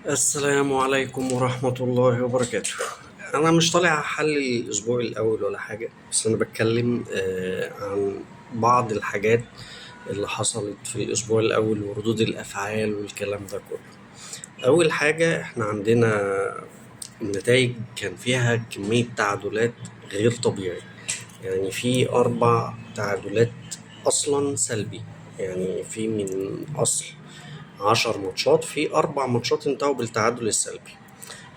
السلام عليكم ورحمة الله وبركاته. أنا مش طالع أحلل الأسبوع الأول ولا حاجة، بس أنا بتكلم عن بعض الحاجات اللي حصلت في الأسبوع الأول وردود الأفعال والكلام ده كله. أول حاجة إحنا عندنا النتائج كان فيها كمية تعادلات غير طبيعي. يعني في 4 تعادلات أصلا سلبي. يعني في من أصل 10 ماتشات، في 4 ماتشات انتهوا بالتعادل السلبي،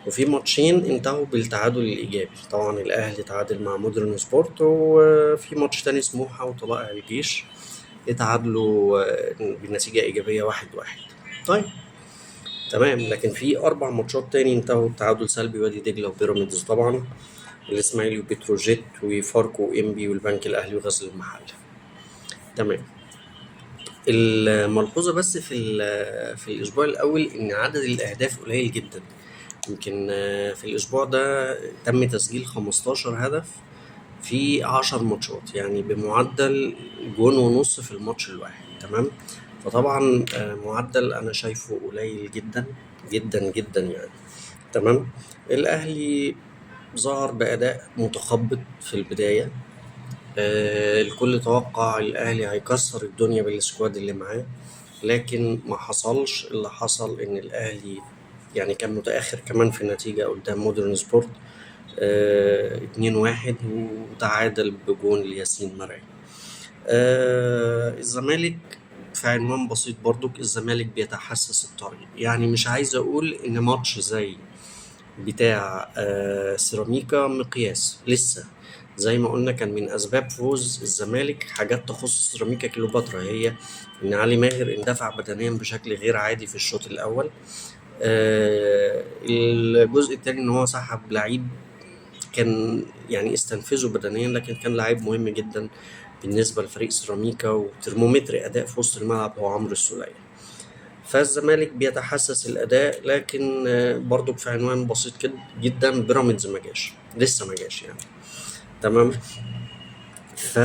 وفي ماتشين انتهوا بالتعادل الإيجابي. طبعا الأهلي تعادل مع مودرن سبورت، وفي ماتش تاني سموحة وطلائع الجيش اتعادلوا بنتيجة إيجابية 1-1. طيب، تمام. لكن في 4 ماتشات تاني انتهوا بتعادل سلبي: وادي دجلة وبيراميدز طبعا، الإسماعيلي وبتروجيت وفاركو وإنبي والبنك الأهلي وغزل المحلة. تمام. الملحوظة بس في الأسبوع الأول إن عدد الأهداف قليل جدا. يمكن في الأسبوع ده تم تسجيل 15 هدف في 10 ماتشات، يعني بمعدل جون ونص في الماتش الواحد. تمام. فطبعا معدل أنا شايفه قليل جدا جدا جدا يعني. تمام. الأهلي ظهر بأداء متخبط في البداية. الكل توقع الأهلي هيكسر الدنيا بالسكواد اللي معاه، لكن ما حصلش. اللي حصل إن الأهلي يعني كان متأخر كمان في النتيجة قدام مودرن سبورت 2-1، وتعادل بجون لياسين مرعي. الزمالك في عنوان بسيط برضك: الزمالك بيتحسس الطريق. يعني مش عايز أقول إن ماتش زي بتاع سيراميكا مقياس لسه. زي ما قلنا كان من اسباب فوز الزمالك حاجات تخص سيراميكا كليوباترا، هي ان علي ماهر اندفع بدنيا بشكل غير عادي في الشوط الاول. الجزء الثاني ان هو سحب لعيب كان يعني استنفذه بدنيا، لكن كان لعيب مهم جدا بالنسبه لفريق سيراميكا وترمومتر اداء في وسط الملعب هو عمرو السولية. فالزمالك بيتحسس الاداء، لكن برضو في عنوان بسيط كده جدا: بيراميدز ما جاش، لسه ما جاش يعني. تمام. ف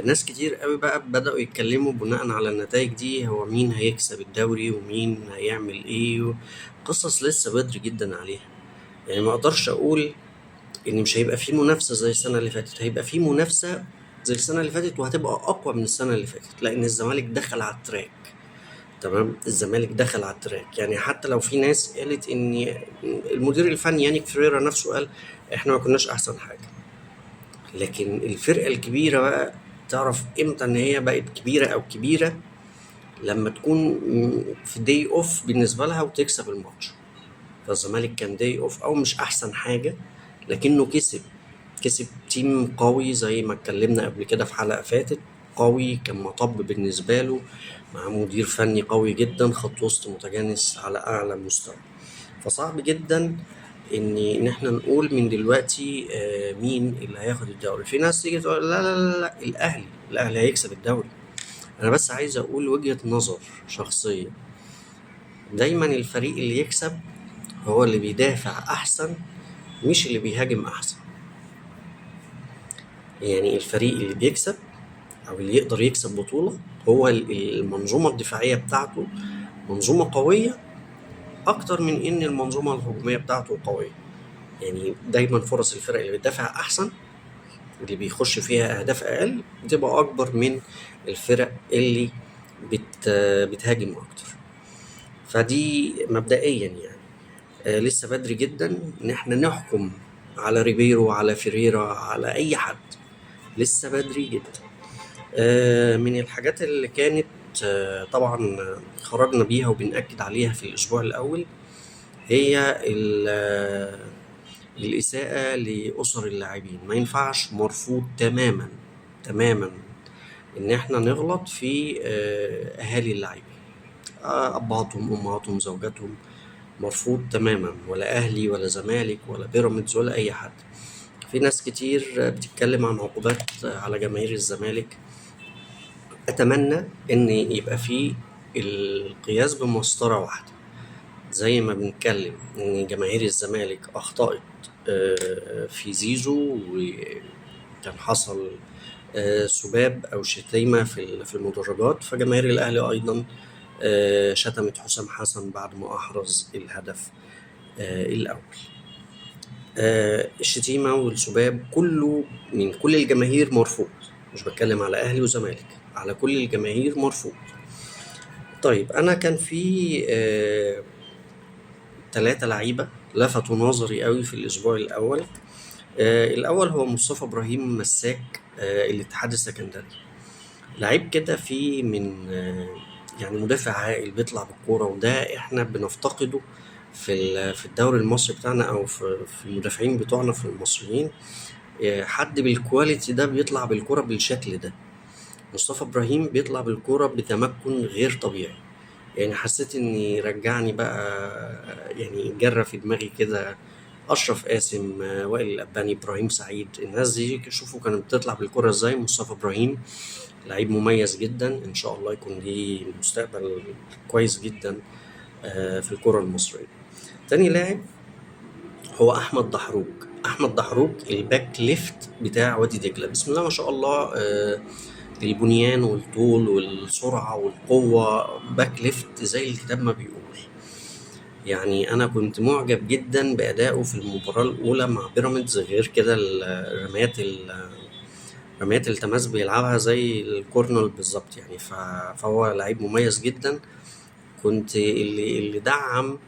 ناس كتير قوي بقى بدأوا يتكلموا بناء على النتائج دي: هو مين هيكسب الدوري ومين هيعمل ايه. قصص لسه بدري جدا عليها. يعني ما اقدرش اقول ان مش هيبقى في منافسة زي السنة اللي فاتت. هيبقى في منافسة زي السنة اللي فاتت، وهتبقى اقوى من السنة اللي فاتت، لان الزمالك دخل على التراك. تمام. الزمالك دخل على التراك. يعني حتى لو في ناس قالت ان المدير الفني يانيك فريرا نفسه قال احنا ما كناش احسن حاجه، لكن الفرقه الكبيره بقى تعرف امتى ان هي بقت كبيره او كبيره: لما تكون في داي اوف بالنسبه لها وتكسب الماتش. فالزمالك كان داي اوف او مش احسن حاجه، لكنه كسب تيم قوي زي ما اتكلمنا قبل كده في حلقة فاتت. قوي كان مطب بالنسبة له، مع مدير فني قوي جدا، خط وسط متجانس على أعلى مستوى. فصعب جدا ان احنا نقول من دلوقتي مين اللي هياخد الدوري. في ناس تيجي تقول لا لا لا لا، الاهلي هيكسب الدوري. انا بس عايز اقول وجهة نظر شخصية: دايما الفريق اللي يكسب هو اللي بيدافع احسن، مش اللي بيهاجم احسن. يعني الفريق اللي بيكسب او اللي يقدر يكسب بطولة هو المنظومة الدفاعية بتاعته منظومة قوية اكتر من ان المنظومة الهجومية بتاعته قوية. يعني دايما فرص الفرق اللي بتدافع احسن، اللي بيخش فيها اهداف اقل، بتبقى اكبر من الفرق اللي بتهاجم اكتر. فدي مبدئيا يعني لسه بدري جدا ان احنا نحكم على ريبيرو وعلى فيريرا على اي حد. لسه بدري جدا. من الحاجات اللي كانت طبعا خرجنا بيها وبنأكد عليها في الأسبوع الأول هي الإساءة لأسر اللاعبين. ما ينفعش، مرفوض تماما تماما إن احنا نغلط في أهالي اللاعبين، أبهاتهم أمهاتهم زوجاتهم. مرفوض تماما، ولا أهلي ولا زمالك ولا بيراميدز ولا أي حد. في ناس كتير بتتكلم عن عقوبات على جماهير الزمالك. أتمنى إن يبقى في القياس بمسطرة واحدة. زي ما بنتكلم إن جماهير الزمالك أخطأت في زيزو، وكان حصل سباب أو شتيمة في المدرجات، فجماهير الأهلي أيضا شتمت حسام حسن بعد ما أحرز الهدف الأول. الشتيمة والسباب كله من كل الجماهير مرفوض، مش بتكلم على أهلي وزمالك، على كل الجماهير مرفوض. طيب أنا كان في 3 لعيبة لفتوا نظري قوي في الأسبوع الأول. الأول هو مصطفى إبراهيم مساك الاتحاد السكندري. لعيب كده فيه من يعني مدافع عاقل بيطلع بالكورة، وده احنا بنفتقده في الدوري المصري بتاعنا، او في المدافعين بتوعنا في المصريين. حد بالكواليتي ده بيطلع بالكورة بالشكل ده. مصطفى إبراهيم بيطلع بالكورة بتمكن غير طبيعي. يعني حسيت اني رجعني بقى، يعني جرى في دماغي كده اشرف قاسم، وائل الاباني، ابراهيم سعيد. الناس دي شوفوا كانت بتطلع بالكرة ازاي. مصطفى ابراهيم لعيب مميز جدا، ان شاء الله يكون ليه مستقبل كويس جدا في الكرة المصرية. تاني لاعب هو احمد دحروج. احمد دحروج الباك ليفت بتاع وادي دجلة. بسم الله ما شاء الله، البنيان والطول والسرعة والقوة، باك ليفت زي الكتاب ما بيقول. يعني أنا كنت معجب جدا بأدائه في المباراة الأولى مع بيراميدز. غير كده رميات التماس بيلعبها زي الكورنر بالظبط يعني. فهو لعيب مميز جدا. كنت اللي دعم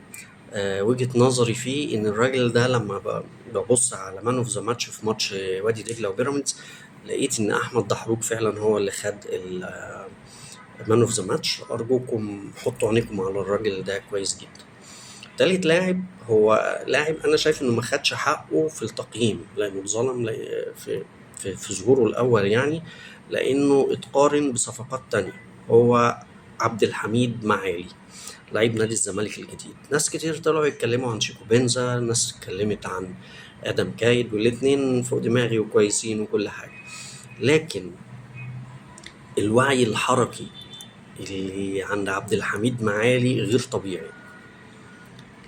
وجهة نظري فيه ان الراجل ده لما ببص على مان اوف ذا ماتش في ماتش وادي دجله وبيراميدز، لقيت ان احمد دحروج فعلا هو اللي خد مان اوف ذا ماتش. ارجوكم حطوا عينيكم على الراجل ده كويس جدا. تالت لاعب هو لاعب انا شايف انه ما خدش حقه في التقييم، لانه اتظلم في ظهوره الاول يعني، لانه اتقارن بصفقات تانية. هو عبد الحميد معالي، لعيب نادي الزمالك الجديد. ناس كتير طلعوا يتكلموا عن شيكو بنزا، ناس اتكلمت عن ادم كايد، والاتنين فوق دماغي وكويسين وكل حاجة. لكن الوعي الحركي اللي عند عبد الحميد معالي غير طبيعي.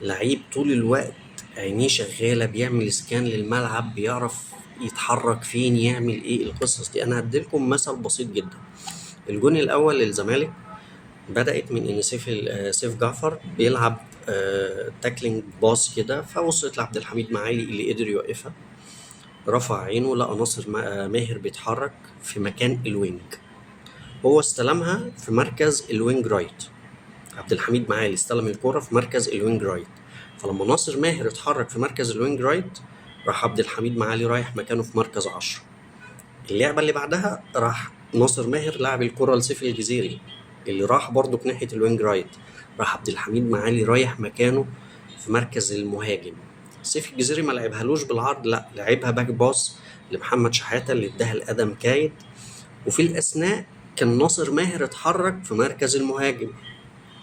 لعيب طول الوقت عينيه شغالة، بيعمل سكان للملعب، بيعرف يتحرك فين، يعمل ايه. القصص دي انا هديلكم مثل بسيط جدا. الجون الاول للزمالك بدأت من ان سيف جعفر بيلعب تاكلينج باص كده، فوصلت لعبد الحميد معالي اللي قدر يوقفها. رفع عينه لقى ناصر ماهر بيتحرك في مكان الوينج، هو استلمها في مركز الوينج رايت. عبد الحميد معالي استلم الكرة في مركز الوينج رايت. فلما ناصر ماهر اتحرك في مركز الوينج رايت، راح عبد الحميد معالي رايح مكانه في مركز 10. اللعبة اللي بعدها راح ناصر ماهر لعب الكرة لسيف الجزيري اللي راح برضه ناحية الوينج رايت. راح عبد الحميد معالي رايح مكانه في مركز المهاجم. سيف الجزيري ما لعبهالوش بالعرض، لا لعبها باك باص لمحمد شحاتة اللي اداها لآدم كايد. وفي الأثناء كان ناصر ماهر اتحرك في مركز المهاجم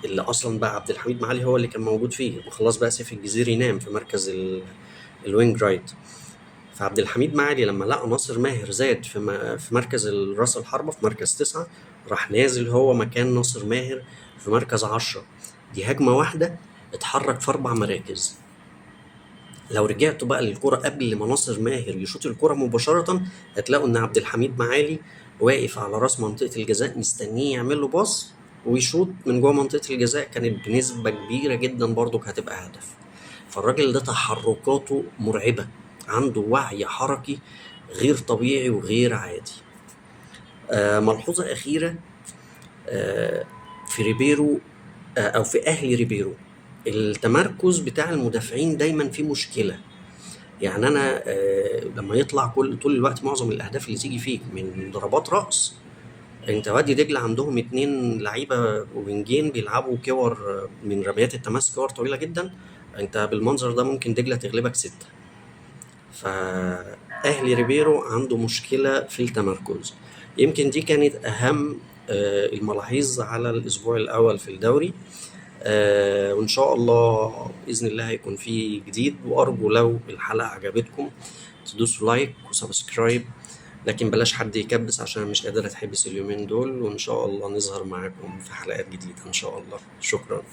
اللي اصلا بقى عبد الحميد معالي هو اللي كان موجود فيه، وخلاص بقى سيف الجزيري نام في مركز الوينج رايت. فعبد الحميد معالي لما لقى ناصر ماهر زاد في مركز راس الحربة في مركز 9، راح نازل هو مكان ناصر ماهر في مركز 10. دي هجمة واحدة اتحرك في 4 مراكز. لو رجعتوا بقى للكرة قبل ما ناصر ماهر يشوط الكرة مباشرة، هتلاقوا ان عبد الحميد معالي واقف على راس منطقة الجزاء مستنيه يعمل له باص ويشوط من جوه منطقة الجزاء. كانت بنسبة كبيرة جدا برضو هتبقى هدف. فالراجل ده تحركاته مرعبة، عنده وعي حركي غير طبيعي وغير عادي. ملحوظة أخيرة في ريبيرو أو في أهلي ريبيرو، التمركز بتاع المدافعين دايما فيه مشكلة. يعني أنا لما يطلع طول الوقت معظم الأهداف اللي تيجي فيك من ضربات رأس. انت وادي دجلة عندهم 2 لعيبة وينجين بيلعبوا كور من رميات التماس، كور طويلة جدا. انت بالمنظر ده ممكن دجلة تغلبك 6. فأهلي ريبيرو عنده مشكلة في التمركز. يمكن دي كانت أهم الملاحظ على الأسبوع الأول في الدوري. وإن شاء الله بإذن الله هيكون في جديد، وأرجو لو الحلقة عجبتكم تدوسوا لايك وسبسكرايب، لكن بلاش حد يكبس عشان مش قادر أتحبس اليومين دول. وإن شاء الله نظهر معاكم في حلقات جديدة إن شاء الله. شكرا.